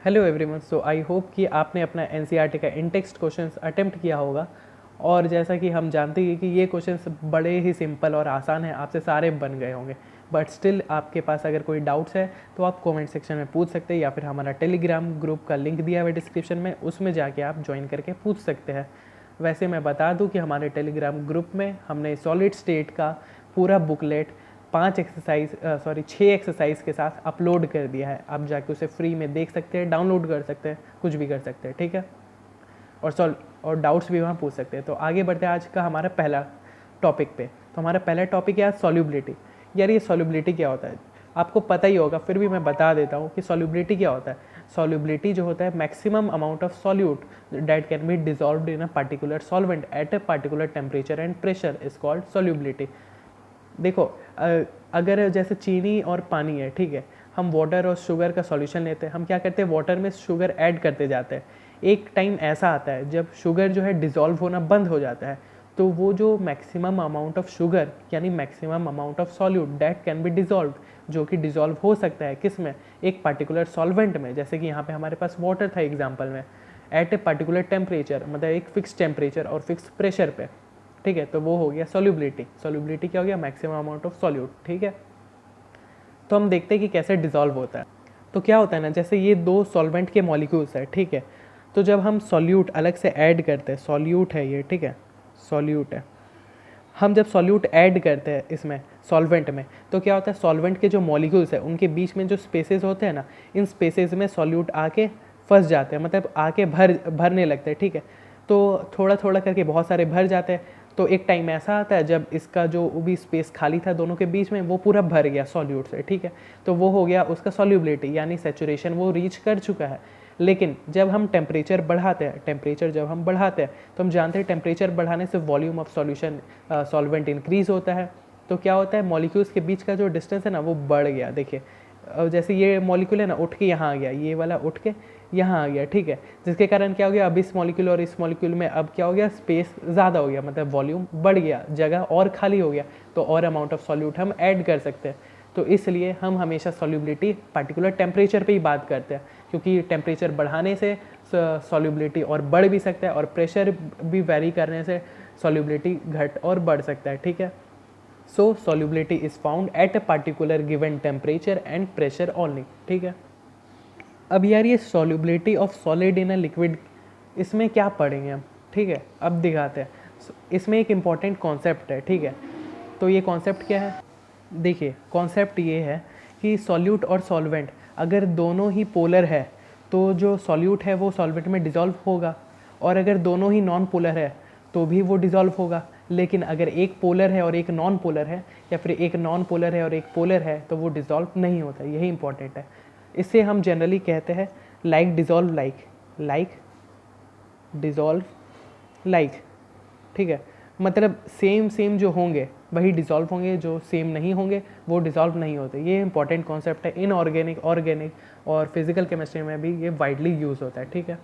Hello everyone. So I hope कि आपने अपना एनसीईआरटी का इन टेक्स्ट क्वेश्चंस अटेम्प्ट किया होगा। और जैसा कि हम जानते हैं कि ये क्वेश्चंस बड़े ही सिंपल और आसान हैं, आपसे सारे बन गए होंगे। बट स्टिल आपके पास अगर कोई डाउट्स है तो आप कमेंट सेक्शन में पूछ सकते हैं, या फिर हमारा टेलीग्राम ग्रुप का लिंक दिया हुआ है डिस्क्रिप्शन में, उसमें जाके आप ज्वाइन करके पूछ सकते हैं। वैसे मैं बता दूं कि हमारे टेलीग्राम ग्रुप में हमने सॉलिड स्टेट का पूरा बुकलेट 6 एक्सरसाइज के साथ अपलोड कर दिया है। आप जाके उसे फ्री में देख सकते हैं, डाउनलोड कर सकते हैं, कुछ भी कर सकते हैं, ठीक है। और डाउट्स भी वहाँ पूछ सकते हैं। तो आगे बढ़ते हैं आज का हमारा पहला टॉपिक पे। तो हमारा पहला टॉपिक है सॉल्युबिलिटी। यार ये सॉल्युबिलिटी क्या होता है आपको पता ही होगा, फिर भी मैं बता देता हूँ कि सॉल्युबिलिटी क्या होता है। सॉल्युबिलिटी जो होता है maximum amount of solute that can be dissolved in a particular solvent eight a particular temperature and pressure is called solubility. देखो, अगर जैसे चीनी और पानी है, ठीक है, हम वाटर और शुगर का सॉल्यूशन लेते हैं, हम क्या करते हैं, वाटर में शुगर ऐड करते जाते हैं। एक टाइम ऐसा आता है जब शुगर जो है डिज़ोल्व होना बंद हो जाता है, तो वो जो मैक्सिमम अमाउंट ऑफ शुगर यानी maximum amount of solute that can be dissolve, जो कि डिज़ोल्व हो सकता है किस में, एक पर्टिकुलर सॉल्वेंट में, जैसे कि यहाँ पे हमारे पास वाटर था एग्जाम्पल में, एट ए पर्टिकुलर टेम्परेचर, मतलब एक फिक्स टेम्परेचर और फिक्स प्रेशर पे, ठीक है। तो वो हो गया सॉल्युबिलिटी। सॉल्युबिलिटी क्या हो गया, मैक्सिमम अमाउंट ऑफ सॉल्यूट, ठीक है। तो हम देखते हैं कि कैसे डिजॉल्व होता है। तो क्या होता है ना, जैसे ये दो सॉल्वेंट के मॉलिक्यूल्स है, ठीक है। तो जब हम सॉल्यूट अलग से ऐड करते हैं, सॉल्यूट है ये, ठीक है, सॉल्यूट है, हम जब सॉल्यूट ऐड करते हैं इसमें सॉल्वेंट में, तो क्या होता है, सॉल्वेंट के जो मॉलिक्यूल्स है उनके बीच में जो स्पेसेस होते हैं ना, इन स्पेसेस में सॉल्यूट आके फंस जाते हैं, मतलब आके भरने लगते हैं, ठीक है। तो थोड़ा थोड़ा करके बहुत सारे भर जाते हैं। तो एक टाइम ऐसा आता है जब इसका जो भी स्पेस खाली था दोनों के बीच में, वो पूरा भर गया सॉल्यूट से, ठीक है। तो वो हो गया उसका सॉल्युबिलिटी, यानी सेचुरेशन वो रीच कर चुका है। लेकिन जब हम टेम्परेचर बढ़ाते हैं, टेम्परेचर जब हम बढ़ाते हैं, तो हम जानते हैं टेम्परेचर बढ़ाने से volume of solution solvent increase होता है। तो क्या होता है, मॉलिक्यूल्स के बीच का जो डिस्टेंस है ना वो बढ़ गया। देखिए, जैसे ये मॉलिक्यूल है ना, उठ के यहाँ आ गया, ये वाला उठ के यहाँ आ गया, ठीक है। जिसके कारण क्या हो गया, अब इस मॉलिक्यूल और इस मॉलिक्यूल में अब क्या हो गया, स्पेस ज़्यादा हो गया, मतलब वॉल्यूम बढ़ गया, जगह और खाली हो गया। तो और अमाउंट ऑफ सॉल्यूट हम ऐड कर सकते हैं। तो इसलिए हम हमेशा सॉल्युबिलिटी पर्टिकुलर टेम्परेचर पे ही बात करते हैं, क्योंकि टेम्परेचर बढ़ाने से सॉल्युबिलिटी और बढ़ भी सकता है, और प्रेशर भी वेरी करने से सॉल्युबिलिटी घट और बढ़ सकता है, ठीक है। So solubility is found at a particular given temperature and pressure only, ठीक है। अब यार ये solubility of solid in a liquid, इसमें क्या पढ़ेंगे हम, ठीक है, अब दिखाते हैं। इसमें एक इम्पॉर्टेंट कॉन्सेप्ट है, ठीक है। तो ये कॉन्सेप्ट क्या है, देखिए कॉन्सेप्ट ये है कि सॉल्यूट और सॉल्वेंट अगर दोनों ही पोलर है तो जो सॉल्यूट है वो सॉल्वेंट में डिज़ोल्व होगा, और अगर दोनों ही नॉन पोलर है तो भी वो डिज़ोल्व होगा। लेकिन अगर एक पोलर है और एक नॉन पोलर है, या फिर एक नॉन पोलर है और एक पोलर है, तो वो डिज़ोल्व नहीं होता। यही इंपॉर्टेंट है। इससे हम जनरली कहते हैं like dissolve like, like dissolve like, ठीक है। मतलब सेम सेम जो होंगे वही डिज़ोल्व होंगे, जो सेम नहीं होंगे वो डिज़ोल्व नहीं होते। ये इंपॉर्टेंट कॉन्सेप्ट है। इनऑर्गेनिक, ऑर्गेनिक और फिजिकल केमिस्ट्री में भी ये वाइडली यूज़ होता है, ठीक है।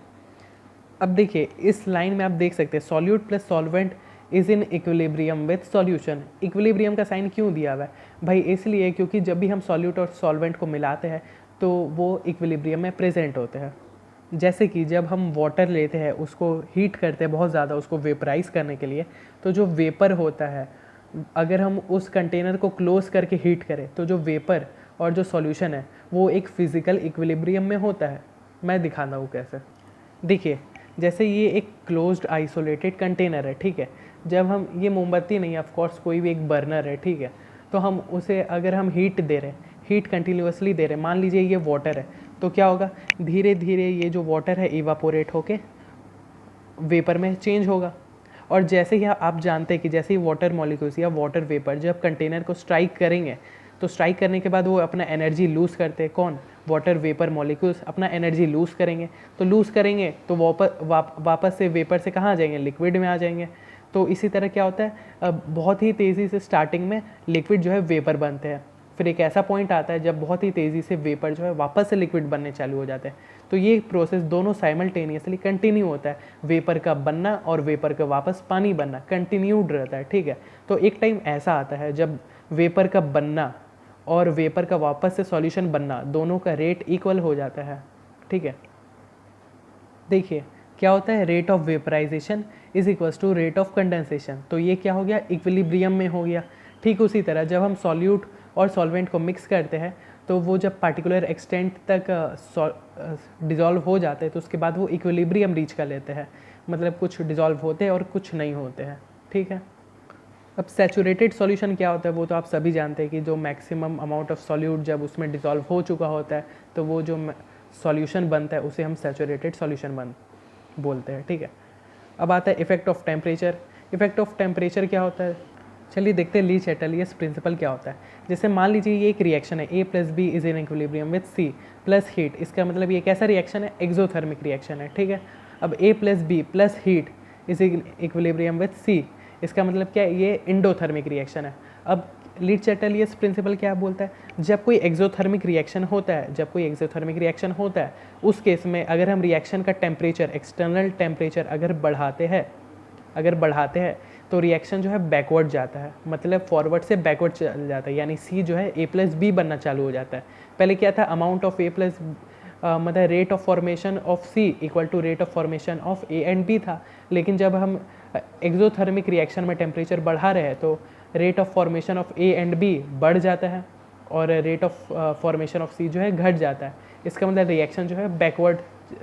अब देखिए इस लाइन में आप देख सकते हैं solute plus solvent is in equilibrium with solution. Equilibrium का साइन क्यों दिया हुआ है भाई, इसलिए क्योंकि जब भी हम सॉल्यूट और सॉल्वेंट को मिलाते हैं तो वो इक्विलिब्रियम में प्रेजेंट होते हैं। जैसे कि जब हम वाटर लेते हैं, उसको हीट करते हैं बहुत ज़्यादा, उसको वेपराइज करने के लिए, तो जो वेपर होता है, अगर हम उस कंटेनर को क्लोज करके हीट करें तो जो वेपर और जो सॉल्यूशन है वो एक फिज़िकल इक्विलिब्रियम में होता है। मैं दिखाता हूँ कैसे। देखिए, जैसे ये एक क्लोज्ड आइसोलेटेड कंटेनर है, ठीक है। जब हम, ये मोमबत्ती नहीं है, ऑफ कोर्स कोई भी एक बर्नर है, ठीक है। तो हम उसे अगर हम हीट दे रहे हैं, हीट कंटिन्यूसली दे रहे हैं, मान लीजिए ये वाटर है, तो क्या होगा, धीरे धीरे ये जो वाटर है इवापोरेट होके वेपर में चेंज होगा। और जैसे ही आप जानते हैं कि जैसे ही वाटर मॉलिक्यूल्स या वाटर वेपर जब कंटेनर को स्ट्राइक करेंगे, तो स्ट्राइक करने के बाद वो अपना एनर्जी लूज़ करते हैं। कौन, वाटर वेपर मॉलिक्यूल्स अपना एनर्जी लूज़ करेंगे। तो लूज़ करेंगे तो वापस से वेपर से कहाँ आ जाएंगे, लिक्विड में आ जाएंगे। तो इसी तरह क्या होता है, बहुत ही तेज़ी से स्टार्टिंग में लिक्विड जो है वेपर बनते हैं, फिर एक ऐसा पॉइंट आता है जब बहुत ही तेज़ी से वेपर जो है वापस से लिक्विड बनने चालू हो जाते हैं। तो ये प्रोसेस दोनों साइमल्टेनियसली कंटिन्यू होता है, वेपर का बनना और वेपर का वापस पानी बनना कंटिन्यूड रहता है, ठीक है। तो एक टाइम ऐसा आता है जब वेपर का बनना और वेपर का वापस से सॉल्यूशन बनना दोनों का रेट इक्वल हो जाता है। ठीक है। देखिए क्या होता है, rate of vaporisation is equals to rate of condensation. तो ये क्या हो गया, इक्विलिब्रियम में हो गया। ठीक उसी तरह जब हम सॉल्यूट और सॉल्वेंट को मिक्स करते हैं तो वो जब पार्टिकुलर एक्सटेंट तक डिज़ोल्व हो जाते हैं तो उसके बाद वो इक्विलिब्रियम रीच कर लेते हैं, मतलब कुछ डिज़ोल्व होते हैं और कुछ नहीं होते हैं। ठीक है। अब सैचुरेटेड सॉल्यूशन क्या होता है वो तो आप सभी जानते हैं कि जो मैक्सिमम अमाउंट ऑफ सॉल्यूट जब उसमें डिज़ोल्व हो चुका होता है तो वो जो सॉल्यूशन बनता है उसे हम सैचुरेटेड सॉल्यूशन बोलते हैं। ठीक है। अब आता है effect of temperature. Effect of temperature क्या होता है, चलिए देखते हैं ली चैटलियस प्रिंसिपल क्या होता है। जैसे मान लीजिए ये एक रिएक्शन है, A plus B is in equilibrium with C plus heat. इसका मतलब ये कैसा रिएक्शन है, एक्सोथर्मिक रिएक्शन है। ठीक है। अब A plus B plus heat is in equilibrium with C, इसका मतलब क्या है, ये इंडोथर्मिक रिएक्शन है। अब ली चैटलियस प्रिंसिपल क्या बोलता है, जब कोई एक्सोथर्मिक रिएक्शन होता है, जब कोई एक्सोथर्मिक रिएक्शन होता है उस केस में अगर हम रिएक्शन का टेम्परेचर, एक्सटर्नल टेम्परेचर अगर बढ़ाते हैं तो रिएक्शन जो है बैकवर्ड जाता है, मतलब फॉरवर्ड से बैकवर्ड चल जाता है, यानी सी जो है ए प्लस बी बनना चालू हो जाता है। पहले क्या था, अमाउंट ऑफ ए प्लस मतलब rate of formation of C equal to rate of formation of A and B था। लेकिन जब हम एक्सोथर्मिक रिएक्शन में टेम्परेचर बढ़ा रहे हैं तो rate of formation of A and B बढ़ जाता है और rate of formation of C जो है घट जाता है। इसका मतलब रिएक्शन जो है बैकवर्ड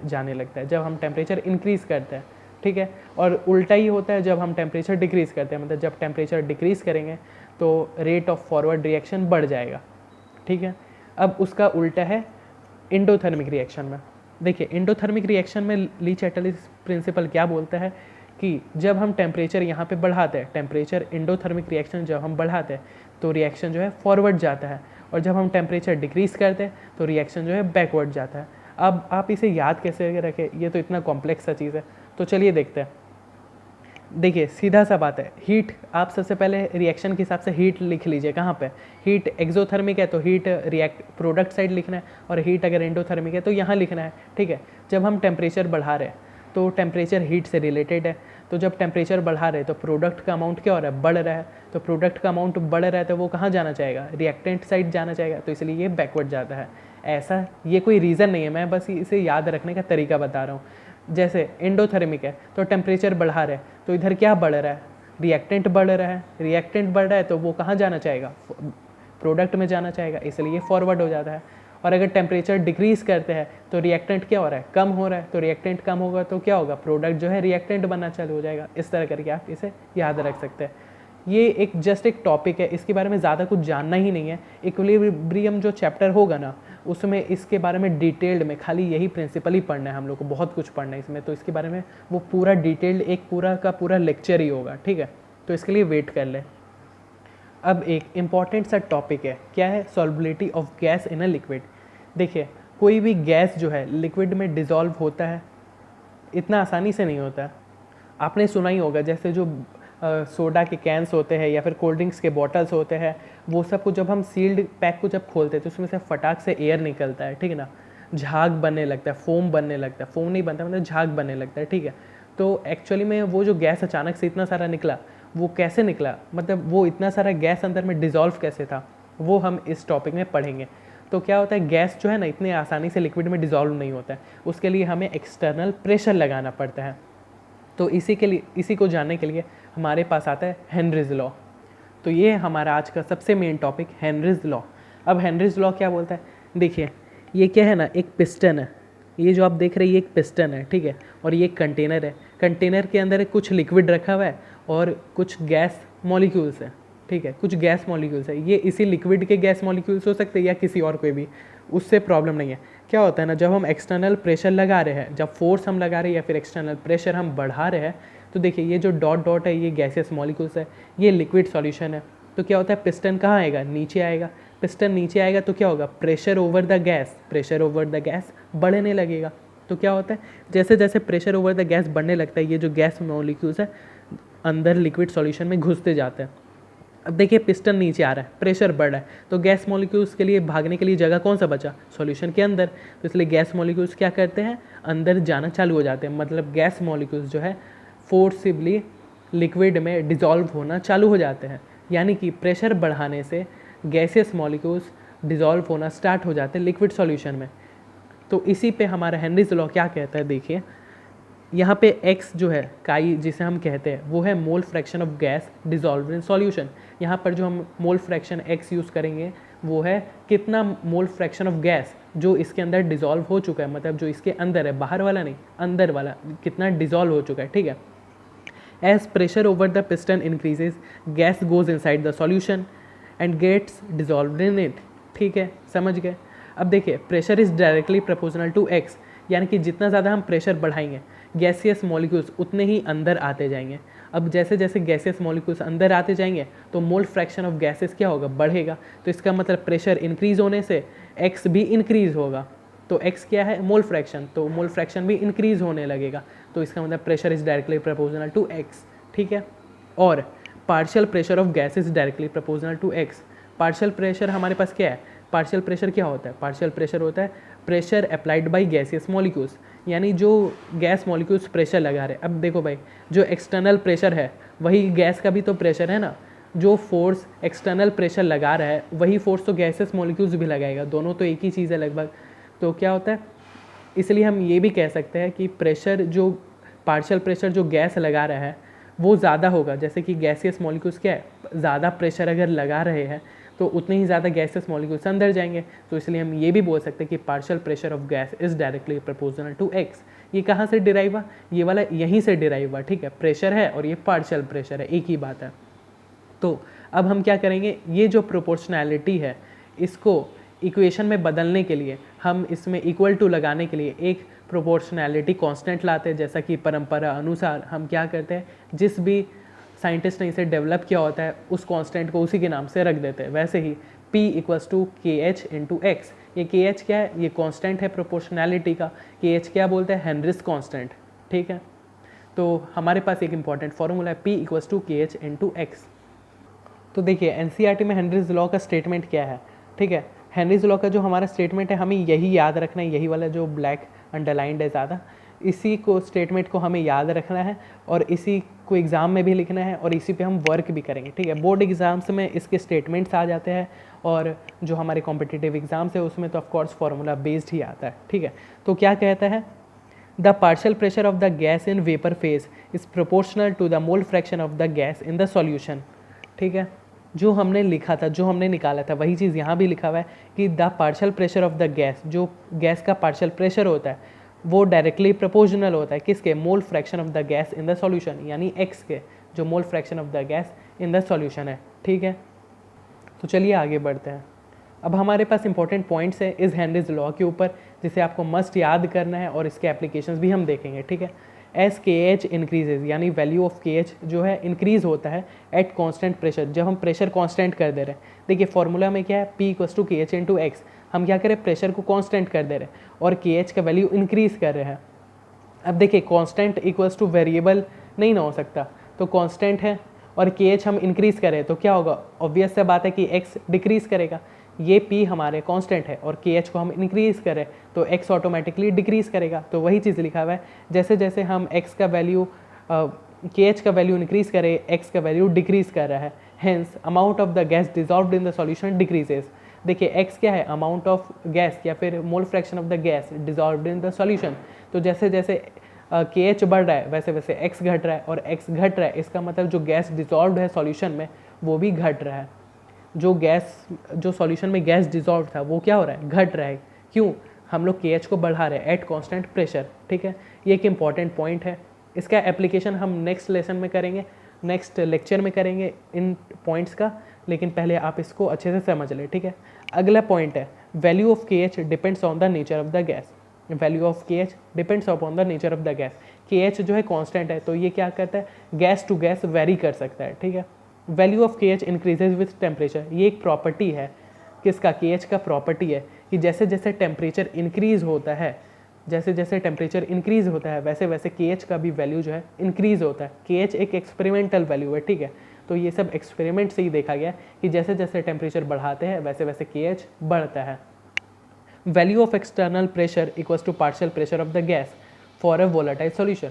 जाने लगता है जब हम टेम्परेचर इंक्रीज़ करते हैं। ठीक है। और उल्टा ही होता है जब हम टेम्परेचर डिक्रीज़ करते हैं, मतलब जब टेम्परेचर डिक्रीज़ करेंगे तो रेट ऑफ फॉरवर्ड रिएक्शन बढ़ जाएगा। ठीक है। अब उसका उल्टा है इंडोथर्मिक रिएक्शन में। देखिए इंडोथर्मिक रिएक्शन में ली चैटलिस प्रिंसिपल क्या बोलता है कि जब हम टेम्परेचर यहाँ पे बढ़ाते हैं, टेम्परेचर इंडोथर्मिक रिएक्शन जब हम बढ़ाते हैं तो रिएक्शन जो है फॉरवर्ड जाता है, और जब हम टेम्परेचर डिक्रीज़ करते हैं तो रिएक्शन जो है बैकवर्ड जाता है। अब आप इसे याद कैसे रखें, ये तो इतना कॉम्प्लेक्स सा चीज़ है, तो चलिए देखते हैं। देखिए सीधा सा बात है, हीट आप सबसे पहले रिएक्शन के हिसाब से हीट लिख लीजिए। कहाँ पे हीट एक्सोथर्मिक है तो हीट रिएक्ट प्रोडक्ट साइड लिखना है, और हीट अगर एंडोथर्मिक है तो यहाँ लिखना है। ठीक है। जब हम टेम्परेचर बढ़ा रहे हैं तो टेम्परेचर हीट से रिलेटेड है, तो जब टेम्परेचर बढ़ा रहे हैं तो प्रोडक्ट का अमाउंट क्या हो रहा है, बढ़ रहा है। तो प्रोडक्ट का अमाउंट बढ़ रहा है तो वो कहाँ जाना चाहेगा, रिएक्टेंट साइड जाना चाहेगा, तो इसलिए ये बैकवर्ड जाता है। ऐसा ये कोई रीज़न नहीं है, मैं बस इसे याद रखने का तरीका बता रहा हूँ। जैसे एंडोथर्मिक है तो टेम्परेचर बढ़ा रहे हैं तो इधर क्या बढ़ रहा है, रिएक्टेंट बढ़ रहा है। रिएक्टेंट बढ़ रहा है तो वो कहाँ जाना चाहेगा, प्रोडक्ट में जाना चाहेगा, इसलिए फॉरवर्ड हो जाता है। और अगर टेम्परेचर डिक्रीज़ करते हैं तो रिएक्टेंट क्या हो रहा है, कम हो रहा है, तो रिएक्टेंट कम होगा तो क्या होगा, प्रोडक्ट जो है रिएक्टेंट बनना चालू हो जाएगा। इस तरह करके आप इसे याद रख सकते हैं। ये एक जस्ट एक टॉपिक है, इसके बारे में ज़्यादा कुछ जानना ही नहीं है। इक्विलिब्रियम जो चैप्टर होगा ना उसमें इसके बारे में डिटेल्ड में खाली यही प्रिंसिपल ही पढ़ना है हम लोग को, बहुत कुछ पढ़ना है इसमें, तो इसके बारे में वो पूरा डिटेल्ड एक पूरा का पूरा लेक्चर ही होगा। ठीक है। तो इसके लिए वेट कर ले। अब एक इम्पॉर्टेंट सा टॉपिक है, क्या है, solubility of gas in a liquid. देखिए कोई भी गैस जो है लिक्विड में डिज़ोल्व होता है, इतना आसानी से नहीं होता है। आपने सुना ही होगा जैसे जो सोडा के कैंस होते हैं या फिर कोल्ड ड्रिंक्स के बॉटल्स होते हैं, वो सब को जब हम सील्ड पैक को जब खोलते हैं तो उसमें से फटाक से एयर निकलता है। ठीक है ना, झाग बनने लगता है, फोम बनने लगता है, फोम नहीं बनता मतलब झाग बनने लगता है। ठीक है। तो एक्चुअली में वो जो गैस अचानक से इतना सारा निकला, वो कैसे निकला, मतलब वो इतना सारा गैस अंदर में डिज़ोल्व कैसे था, वो हम इस टॉपिक में पढ़ेंगे। तो क्या होता है, गैस जो है ना इतने आसानी से लिक्विड में डिज़ोल्व नहीं होता है, उसके लिए हमें एक्सटर्नल प्रेशर लगाना पड़ता है। तो इसी को जानने के लिए हमारे पास आता है हेनरीज लॉ। तो ये हमारा आज का सबसे मेन टॉपिक, हेनरीज लॉ। अब हेनरीज लॉ क्या बोलता है, देखिए ये क्या है ना, एक पिस्टन है, ये जो आप देख रहे हैं ये एक पिस्टन है। ठीक है। और ये एक कंटेनर है, कंटेनर के अंदर कुछ लिक्विड रखा हुआ है और कुछ गैस मॉलिक्यूल्स है। ठीक है, कुछ गैस मॉलिक्यूल्स है, ये इसी लिक्विड के गैस मॉलिक्यूल्स हो सकते हैं या किसी और कोई भी, उससे प्रॉब्लम नहीं है। क्या होता है ना, जब हम एक्सटर्नल प्रेशर लगा रहे हैं, जब फोर्स हम लगा रहे हैं या फिर एक्सटर्नल प्रेशर हम बढ़ा रहे हैं, तो देखिए ये जो डॉट डॉट है ये गैसियस मॉलिक्यूल्स है, ये लिक्विड सॉल्यूशन है। तो क्या होता है, पिस्टन कहाँ आएगा, नीचे आएगा। पिस्टन नीचे आएगा तो क्या होगा, प्रेशर ओवर द गैस बढ़ने लगेगा। तो क्या होता है, जैसे जैसे प्रेशर ओवर द गैस बढ़ने लगता है, ये जो गैस मॉलिक्यूल्स है अंदर लिक्विड सॉल्यूशन में घुसते जाते हैं। अब देखिए पिस्टन नीचे आ रहा है, प्रेशर बढ़ रहा है, तो गैस मॉलिक्यूल्स के लिए भागने के लिए जगह कौन सा बचा, सॉल्यूशन के अंदर। तो इसलिए गैस मॉलिक्यूल्स क्या करते हैं, अंदर जाना चालू हो जाते हैं, मतलब गैस मॉलिक्यूल्स जो है फोर्सिबली लिक्विड में डिज़ोल्व होना चालू हो जाते हैं। यानी कि प्रेशर बढ़ाने से गैसियस मॉलिक्यूल्स डिज़ोल्व होना स्टार्ट हो जाते हैं लिक्विड सॉल्यूशन में। तो इसी पे हमारा हेनरीज लॉ क्या कहता है, देखिए यहाँ पे x जो है काई जिसे हम कहते हैं वो है मोल fraction of gas dissolve in solution. यहाँ पर जो हम मोल फ्रैक्शन x यूज़ करेंगे वो है कितना मोल फ्रैक्शन ऑफ गैस जो इसके अंदर डिजॉल्व हो चुका है, मतलब जो इसके अंदर है, बाहर वाला नहीं, अंदर वाला कितना डिजॉल्व हो चुका है, ठीक है। As pressure over the piston increases gas goes inside the solution and gets dissolve in it, ठीक है, समझ गए। अब देखिए pressure is directly proportional to x, यानी कि जितना ज़्यादा हम प्रेशर बढ़ाएंगे गैसियस मॉलिक्यूल्स उतने ही अंदर आते जाएंगे। अब जैसे जैसे गैसियस मॉलिक्यूल्स अंदर आते जाएंगे तो मोल फ्रैक्शन ऑफ गैसेस क्या होगा, बढ़ेगा। तो इसका मतलब प्रेशर इंक्रीज होने से x भी इंक्रीज होगा। तो x क्या है, मोल फ्रैक्शन, तो मोल फ्रैक्शन भी इंक्रीज होने लगेगा। तो इसका मतलब pressure is directly proportional to x, ठीक है। और partial pressure of gas is directly proportional to x। Partial pressure हमारे पास क्या है, पार्शियल प्रेशर क्या होता है, पार्शियल प्रेशर होता है pressure applied by gaseous molecules, यानी जो गैस मॉलिक्यूल्स प्रेशर लगा रहे। अब देखो भाई जो एक्सटर्नल प्रेशर है वही गैस का भी तो प्रेशर है ना, जो फोर्स एक्सटर्नल प्रेशर लगा रहा है वही फोर्स तो गैसेस मॉलिक्यूल्स भी लगाएगा, दोनों तो एक ही चीज़ है लगभग। तो क्या होता है, इसलिए हम ये भी कह सकते हैं कि प्रेशर जो पार्शियल प्रेशर जो गैस लगा रहा है वो ज़्यादा होगा, जैसे कि गैसियस मॉलिक्यूल्स क्या है, ज़्यादा प्रेशर अगर लगा रहे हैं तो उतने ही ज़्यादा गैसेस मॉलिक्यूल्स अंदर जाएंगे। तो इसलिए हम ये भी बोल सकते हैं कि partial pressure of gas is directly proportional to x। ये कहाँ से डिराइव हुआ, ये वाला यहीं से डिराइव हुआ, ठीक है, प्रेशर है और ये पार्शियल प्रेशर है, एक ही बात है। तो अब हम क्या करेंगे, ये जो प्रोपोर्शनैलिटी है इसको इक्वेशन में बदलने के लिए हम इसमें इक्वल टू लगाने के लिए एक प्रोपोर्शनैलिटी कांस्टेंट लाते हैं। जैसा कि परंपरा अनुसार हम क्या करते हैं, जिस भी साइंटिस्ट ने इसे डेवलप किया होता है उस कांस्टेंट को उसी के नाम से रख देते हैं। वैसे ही P equals to KH into x, ये KH क्या है, ये कांस्टेंट है प्रोपोर्शनैलिटी का। KH क्या बोलते हैं, हेनरिस कांस्टेंट, ठीक है। तो हमारे पास एक इंपॉर्टेंट फॉर्मूला है P equals to KH into x. तो देखिए NCERT में हेनरीज लॉ का स्टेटमेंट क्या है, ठीक है। हेनरीज लॉ का जो हमारा स्टेटमेंट है हमें यही याद रखना है, यही वाला जो ब्लैक अंडरलाइंड है ज़्यादा, इसी को स्टेटमेंट को हमें याद रखना है और इसी को एग्ज़ाम में भी लिखना है और इसी पे हम वर्क भी करेंगे, ठीक है। बोर्ड एग्ज़ाम्स में इसके स्टेटमेंट्स आ जाते हैं और जो हमारे कॉम्पिटिटिव एग्ज़ाम्स है उसमें तो ऑफकोर्स फार्मूला बेस्ड ही आता है, ठीक है। तो क्या कहता है, the partial pressure of the gas in vapour phase is proportional to the mole fraction of the gas in the solution, ठीक है। जो हमने लिखा था, जो हमने निकाला था वही चीज़ यहाँ भी लिखा हुआ है कि the partial pressure of the gas, जो गैस का पार्शियल प्रेशर होता है वो डायरेक्टली प्रोपोर्शनल होता है किसके, मोल fraction of the gas in the solution, यानी x के, जो मोल fraction of the gas in the solution है, ठीक है। तो चलिए आगे बढ़ते हैं। अब हमारे पास इंपॉर्टेंट पॉइंट्स है इस हेनरीज लॉ के ऊपर जिसे आपको मस्ट याद करना है और इसके एप्लीकेशंस भी हम देखेंगे, ठीक है। एज KH इंक्रीजेज, यानी वैल्यू ऑफ KH जो है इंक्रीज होता है एट कांस्टेंट प्रेशर, जब हम प्रेशर कांस्टेंट कर दे रहे हैं। देखिए फॉर्मूला में क्या है, P equals to KH into x, हम क्या करें, प्रेशर को कांस्टेंट कर दे रहे हैं और KH का वैल्यू इंक्रीज कर रहे हैं। अब देखिए कांस्टेंट इक्वल्स टू वेरिएबल नहीं ना हो सकता, तो कांस्टेंट है और KH हम इंक्रीज करें तो क्या होगा, ऑब्वियस सा बात है कि x डिक्रीज करेगा। ये P हमारे कांस्टेंट है और KH को हम इंक्रीज करें तो x ऑटोमेटिकली डिक्रीज करेगा। तो वही चीज़ लिखा हुआ है, जैसे जैसे हम x का वैल्यू KH का वैल्यू इंक्रीज करें x का वैल्यू डिक्रीज कर रहा है, hence amount of the gas dissolved in the solution decreases. देखिए x क्या है, अमाउंट ऑफ गैस या फिर मोल fraction of the gas dissolved in the solution. तो जैसे जैसे KH बढ़ रहा है वैसे वैसे x घट रहा है और x घट रहा है, इसका मतलब जो गैस डिजॉल्व्ड है सॉल्यूशन में वो भी घट रहा है। जो सॉल्यूशन में गैस डिजॉल्व था वो क्या हो रहा है, घट रहा है। क्यों, हम लोग KH को बढ़ा रहे हैं एट कांस्टेंट प्रेशर, ठीक है। ये एक इंपॉर्टेंट पॉइंट है, इसका एप्लीकेशन हम नेक्स्ट लेसन में करेंगे, नेक्स्ट लेक्चर में करेंगे इन पॉइंट्स का, लेकिन पहले आप इसको अच्छे से समझ लें, ठीक है। अगला पॉइंट है value of KH depends on the nature of the gas. Value of KH depends upon the nature of the gas. KH जो है कांस्टेंट है तो ये क्या करता है, गैस टू गैस वेरी कर सकता है, ठीक है। Value of KH increases with temperature, ये एक प्रॉपर्टी है किसका, KH का प्रॉपर्टी है कि जैसे जैसे टेम्परेचर इंक्रीज होता है, जैसे जैसे टेम्परेचर इंक्रीज होता है वैसे वैसे KH का भी वैल्यू जो है इंक्रीज होता है। KH एक एक्सपेरिमेंटल वैल्यू है, ठीक है। तो ये सब एक्सपेरिमेंट से ही देखा गया कि जैसे जैसे टेम्परेचर बढ़ाते हैं वैसे वैसे KH बढ़ता है। Value of external pressure equals to partial pressure of the gas for a volatile solution.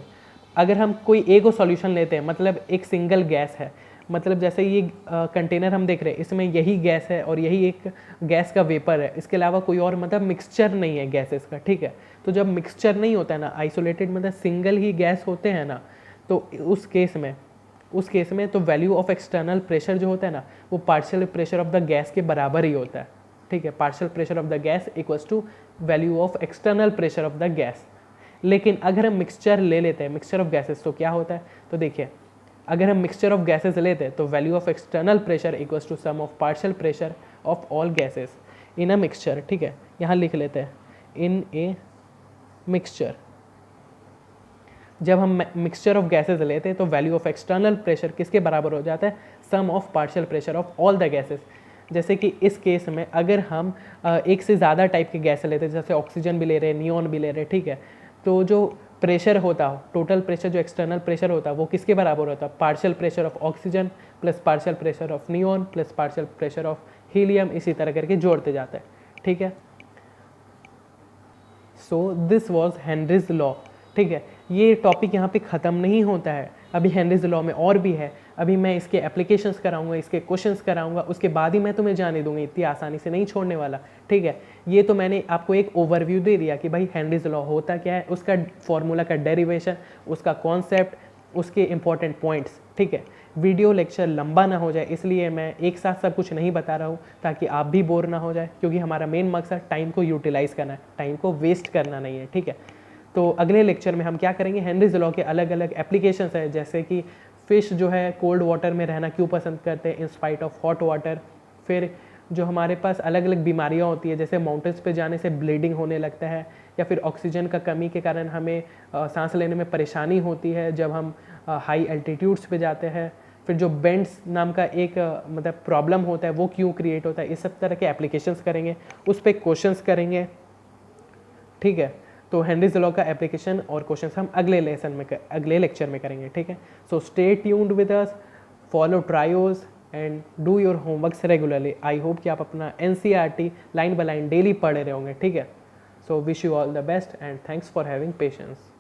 अगर हम कोई एक सॉल्यूशन लेते हैं, मतलब एक सिंगल गैस है, मतलब जैसे ये कंटेनर हम देख रहे हैं, इसमें यही गैस है और यही एक गैस का वेपर है, इसके अलावा कोई और मतलब मिक्सचर नहीं है गैसेस का, ठीक है। तो जब मिक्सचर नहीं होता है ना, आइसोलेटेड मतलब सिंगल ही गैस होते हैं ना, तो उस केस में तो वैल्यू ऑफ एक्सटर्नल प्रेशर जो होता है ना, वो partial pressure of the gas के बराबर ही होता है, ठीक है। Partial pressure of the gas equals to value of external pressure of the gas. लेकिन अगर हम मिक्सचर ले लेते हैं, मिक्सचर ऑफ गैसेस, तो क्या होता है, तो देखिए अगर हम मिक्सचर ऑफ गैसेस लेते हैं तो value of external pressure equals to sum of partial pressure of all gases in a mixture, ठीक है। यहाँ लिख लेते हैं इन ए मिक्सचर। जब हम मिक्सचर ऑफ गैसेस लेते हैं तो वैल्यू ऑफ एक्सटर्नल प्रेशर किसके बराबर हो जाता है, sum of partial pressure of all the gases. जैसे कि इस केस में अगर हम एक से ज़्यादा टाइप के गैस लेते हैं, जैसे ऑक्सीजन भी ले रहे हैं, नियॉन भी ले रहे हैं, ठीक है, तो जो प्रेशर होता हो, टोटल प्रेशर जो एक्सटर्नल प्रेशर होता है वो किसके बराबर होता है, partial pressure of oxygen plus partial pressure of neon plus partial pressure of helium, इसी तरह करके जोड़ते जाता है, ठीक है। So this was Henry's law, ठीक है। ये टॉपिक यहाँ पे ख़त्म नहीं होता है, अभी हेनरीज लॉ में और भी है, अभी मैं इसके एप्लीकेशंस कराऊंगा, इसके क्वेश्चंस कराऊंगा, उसके बाद ही मैं तुम्हें जाने दूंगा, इतनी आसानी से नहीं छोड़ने वाला, ठीक है। ये तो मैंने आपको एक ओवरव्यू दे दिया कि भाई हेनरीज लॉ होता क्या है, उसका फॉर्मूला का डेरिवेशन, उसका कॉन्सेप्ट, उसके इंपॉर्टेंट पॉइंट्स, ठीक है। वीडियो लेक्चर लंबा ना हो जाए इसलिए मैं एक साथ सब कुछ नहीं बता रहा हूँ, ताकि आप भी बोर ना हो जाए, क्योंकि हमारा मेन मकसद टाइम को यूटिलाइज़ करना है, टाइम को वेस्ट करना नहीं है, ठीक है। तो अगले लेक्चर में हम क्या करेंगे, हेनरीज लॉ के अलग अलग एप्लीकेशंस हैं, जैसे कि फ़िश जो है कोल्ड वाटर में रहना क्यों पसंद करते हैं in spite of hot water. फिर जो हमारे पास अलग अलग बीमारियां होती है, जैसे माउंटेन्स पे जाने से ब्लीडिंग होने लगता है, या फिर ऑक्सीजन का कमी के कारण हमें सांस लेने में परेशानी होती है जब हम हाई एल्टीट्यूड्स पे जाते हैं। फिर जो बेंड्स नाम का एक मतलब प्रॉब्लम होता है वो क्यों क्रिएट होता है, इस सब तरह के एप्लीकेशंस करेंगे, उस पर क्वेश्चंस करेंगे, ठीक है। तो हेनरीज लॉ का एप्लीकेशन और क्वेश्चंस हम अगले अगले लेक्चर में करेंगे, ठीक है। So stay tuned with us, follow triose and do your homeworks regularly. I hope कि आप अपना NCERT line by line daily पढ़े रहे होंगे, ठीक है। So wish you all the best and thanks for having patience.